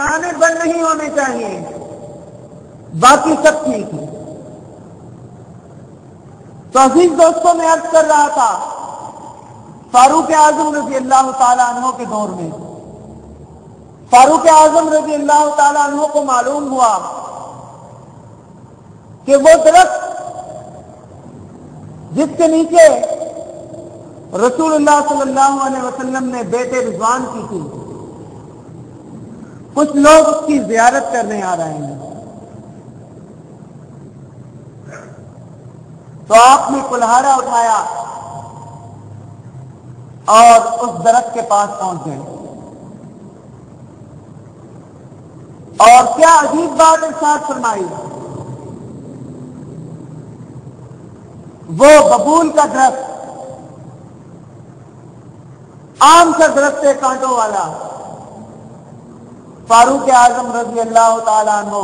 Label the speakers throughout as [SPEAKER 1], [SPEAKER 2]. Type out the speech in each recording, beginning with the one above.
[SPEAKER 1] کھانے بند نہیں ہونے چاہیے، باقی سب ٹھیک ہے۔ تو عزیز دوستوں میں عرض کر رہا تھا، فاروق اعظم رضی اللہ تعالیٰ عنہ کے دور میں فاروق اعظم رضی اللہ تعالیٰ عنہ کو معلوم ہوا کہ وہ درخت جس کے نیچے رسول اللہ صلی اللہ علیہ وسلم نے بیت رضوان کی تھی، کچھ لوگ اس کی زیارت کرنے آ رہے ہیں۔ تو آپ نے کلہاڑا اٹھایا اور اس درخت کے پاس پہنچ گئے، اور کیا عجیب بات ارشاد فرمائی، وہ ببول کا درخت، آم کا درخت ہے کانٹوں والا، فاروق اعظم رضی اللہ تعالیٰ عنہ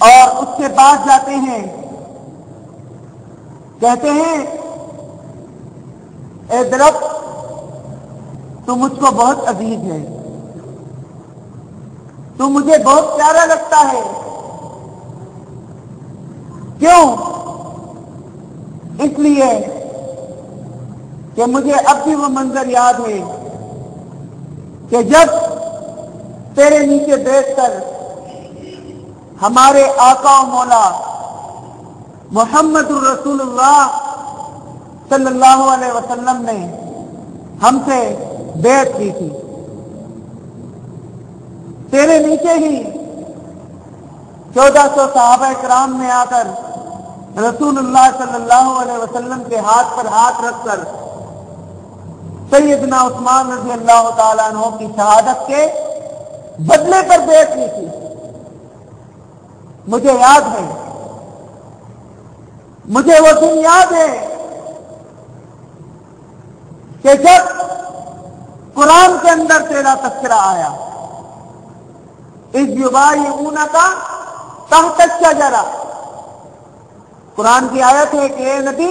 [SPEAKER 1] اور اس کے پاس جاتے ہیں، کہتے ہیں اے درخت تو مجھ کو بہت عزیز ہے، تو مجھے بہت پیارا لگتا ہے، کیوں؟ اس لیے کہ مجھے اب بھی وہ منظر یاد ہے کہ جب تیرے نیچے بیٹھ کر ہمارے آقا و مولا محمد الرسول اللہ صلی اللہ علیہ وسلم نے ہم سے بیعت کی تھی، تیرے نیچے ہی 1400 صحابہ کرام نے آ کر رسول اللہ صلی اللہ علیہ وسلم کے ہاتھ پر ہاتھ رکھ کر سیدنا عثمان رضی اللہ تعالیٰ عنہ کی شہادت کے بدلے پر بیعت کی تھی۔ مجھے یاد ہے، مجھے وہ دن یاد ہے کہ جب قرآن کے اندر تیرا تذکرہ آیا، اذ یبایعونک تحت الشجرہ، قرآن کی آیت ہے کہ اے نبی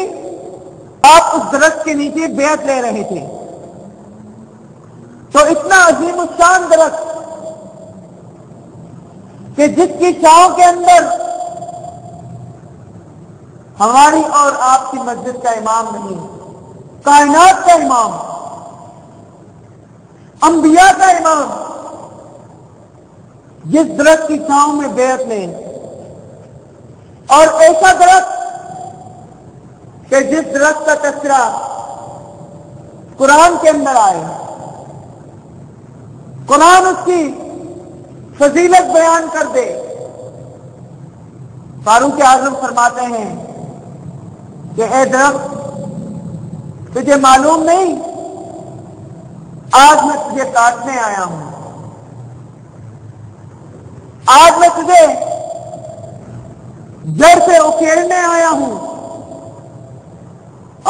[SPEAKER 1] آپ اس درخت کے نیچے بیعت لے رہے تھے، تو اتنا عظیم الشان درخت کہ جس کی چھاؤں کے اندر ہماری اور آپ کی مسجد کا امام نہیں، کائنات کا امام، انبیاء کا امام، جس درخت کی چھاؤں میں بیعت لے، اور ایسا درخت کہ جس درخت کا تذکرہ قرآن کے اندر آئے، قرآن اس کی فضیلت بیان کر دے۔ فاروق اعظم فرماتے ہیں کہ اے درخت تجھے معلوم نہیں، آج میں تجھے کاٹنے آیا ہوں، آج میں تجھے جڑ سے اکھیڑنے آیا ہوں،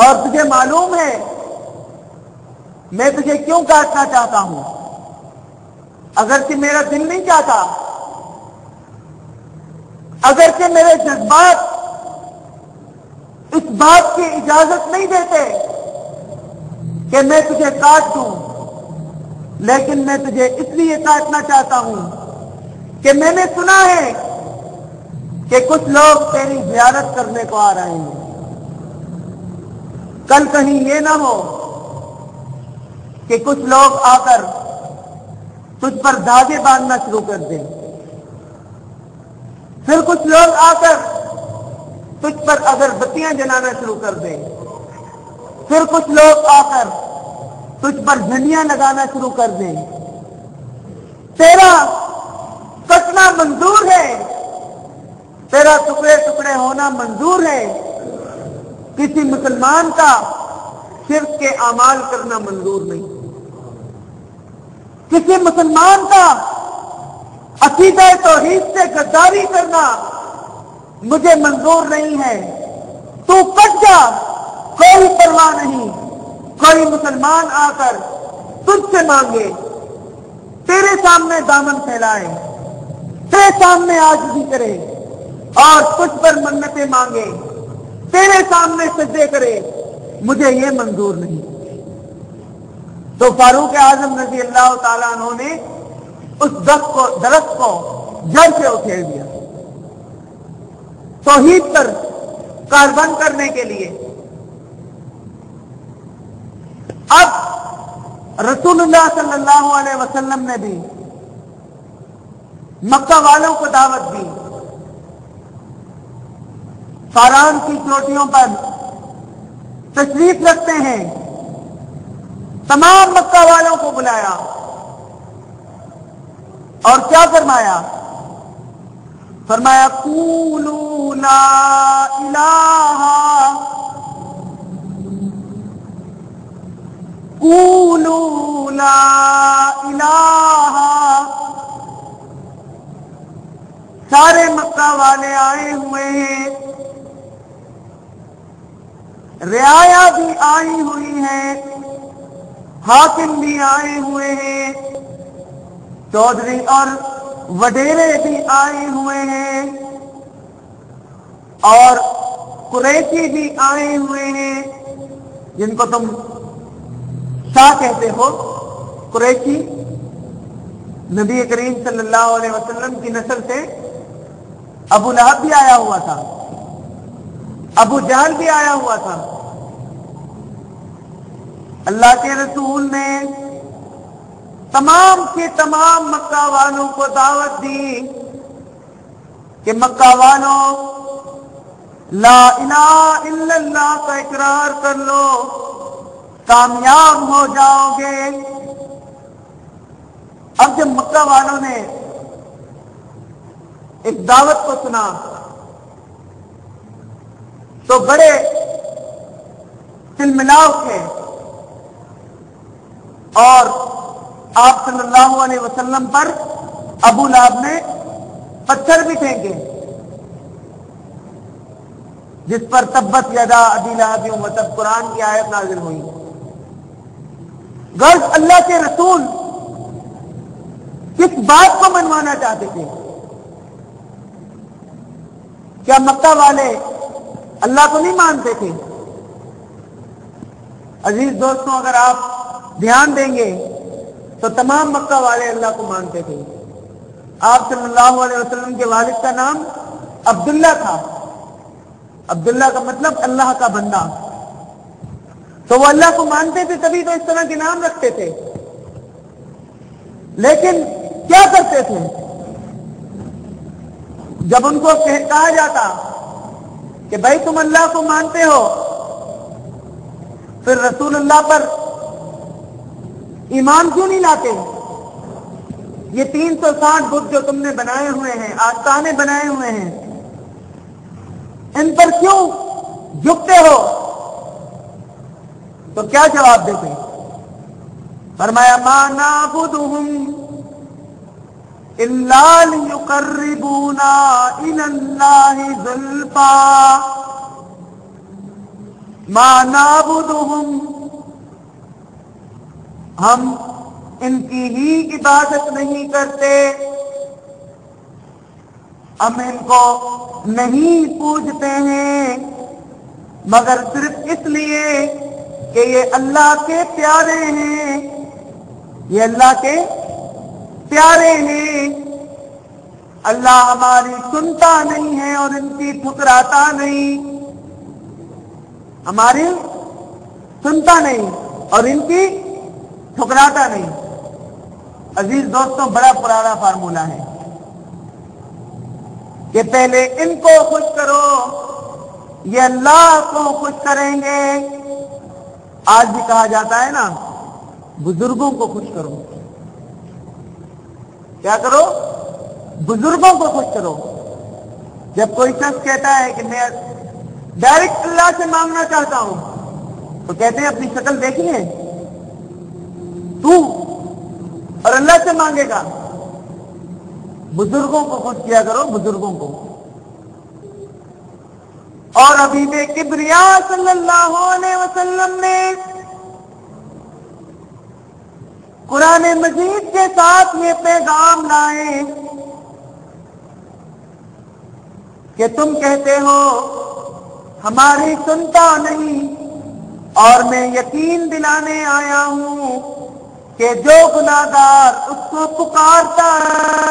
[SPEAKER 1] اور تجھے معلوم ہے میں تجھے کیوں کاٹنا چاہتا ہوں، اگرچہ میرا دل نہیں چاہتا، اگرچہ میرے جذبات اس بات کی اجازت نہیں دیتے کہ میں تجھے کاٹ دوں، لیکن میں تجھے اس لیے کاٹنا چاہتا ہوں کہ میں نے سنا ہے کہ کچھ لوگ تیری زیارت کرنے کو آ رہے ہیں، کل کہیں یہ نہ ہو کہ کچھ لوگ آ کر تجھ پر دھاگے باندھنا شروع کر دیں، پھر کچھ لوگ آ کر تجھ پر اگربتیاں جلانا شروع کر دیں، پھر کچھ لوگ آ کر تجھ پر جھنڈیاں لگانا شروع کر دیں۔ تیرا کٹنا منظور ہے، تیرا ٹکڑے ٹکڑے ہونا منظور ہے، کسی مسلمان کا شرک کے اعمال کرنا منظور نہیں، کسی مسلمان کا عقیدہ توحید سے غداری کرنا مجھے منظور نہیں ہے۔ تو کٹ جا، کوئی پرواہ نہیں، کوئی مسلمان آ کر تجھ سے مانگے، تیرے سامنے دامن پھیلائے، تیرے سامنے عاجزی کرے اور تجھ پر منتیں مانگے، تیرے سامنے سجدے کرے، مجھے یہ منظور نہیں۔ تو فاروق اعظم رضی اللہ تعالیٰ عنہ نے اس درخت کو جڑ سے اکھیڑ دیا توحید پر کاربن کرنے کے لیے۔ اب رسول اللہ صلی اللہ علیہ وسلم نے بھی مکہ والوں کو دعوت دی، فاران کی چوٹیوں پر تشریف رکھتے ہیں، تمام مکہ والوں کو بلایا اور کیا فرمایا؟ فرمایا قولوا لا الہ قولوا لا الہ۔ سارے مکہ والے آئے ہوئے ہیں، رعایا بھی آئی ہوئی ہے، حاکم بھی آئے ہوئے ہیں، چودھری اور وڈیرے بھی آئے ہوئے ہیں، اور قریشی بھی آئے ہوئے ہیں، جن کو تم شاہ کہتے ہو۔ قریشی نبی کریم صلی اللہ علیہ وسلم کی نسل سے ابو لہب بھی آیا ہوا تھا، ابو جہل بھی آیا ہوا تھا۔ اللہ کے رسول نے تمام کے تمام مکہ والوں کو دعوت دی کہ مکہ والوں لا الہ الا اللہ کا اقرار کر لو، کامیاب ہو جاؤ گے۔ اب جب مکہ والوں نے ایک دعوت کو سنا تو بڑے تلملاؤ تھے، اور آپ صلی اللہ علیہ وسلم پر ابو لہب نے پتھر بھی پھینکے، جس پر تبت یدا ابی لہب وتب قرآن کی آیت نازل ہوئی۔ غرض اللہ کے رسول کس بات کو منوانا چاہتے تھے؟ کیا مکہ والے اللہ کو نہیں مانتے تھے؟ عزیز دوستوں، اگر آپ دھیان دیں گے تو تمام مکہ والے اللہ کو مانتے تھے۔ آپ صلی اللہ علیہ وسلم کے والد کا نام عبداللہ تھا، عبداللہ کا مطلب اللہ کا بندہ، تو وہ اللہ کو مانتے تھے، تبھی تو اس طرح کے نام رکھتے تھے۔ لیکن کیا کرتے تھے؟ جب ان کو کہا جاتا کہ بھائی تم اللہ کو مانتے ہو، پھر رسول اللہ پر ایمان کیوں نہیں لاتے؟ یہ 360 بت جو تم نے بنائے ہوئے ہیں، آستانے بنائے ہوئے ہیں، ان پر کیوں جھکتے ہو؟ تو کیا جواب دیتے؟ فرمایا ما نعبدہم الا لیقربونا الی اللہ زلفا، ما نعبدہم، ہم ان کی ہی عبادت نہیں کرتے، ہم ان کو نہیں پوجتے ہیں، مگر صرف اس لیے کہ یہ اللہ کے پیارے ہیں، یہ اللہ کے پیارے ہیں۔ اللہ ہماری سنتا نہیں ہے اور ان کی ٹھکراتا نہیں، ہماری سنتا نہیں اور ان کی ٹھکراتا نہیں۔ عزیز دوستوں، بڑا پرانا فارمولہ ہے کہ پہلے ان کو خوش کرو، یہ اللہ کو خوش کریں گے۔ آج بھی کہا جاتا ہے نا، بزرگوں کو خوش کرو۔ کیا کرو؟ بزرگوں کو خوش کرو۔ جب کوئی شخص کہتا ہے کہ میں ڈائریکٹ اللہ سے مانگنا چاہتا ہوں، تو کہتے ہیں اپنی شکل دیکھی ہے تو اور اللہ سے مانگے گا؟ بزرگوں کو خوش کیا کرو، بزرگوں کو۔ اور حبیب کبریا صلی اللہ علیہ وسلم نے قرآن مجید کے ساتھ یہ پیغام لائے کہ تم کہتے ہو ہماری سنتا نہیں، اور میں یقین دلانے آیا ہوں کہ جو گناہگار اس کو پکارتا ہے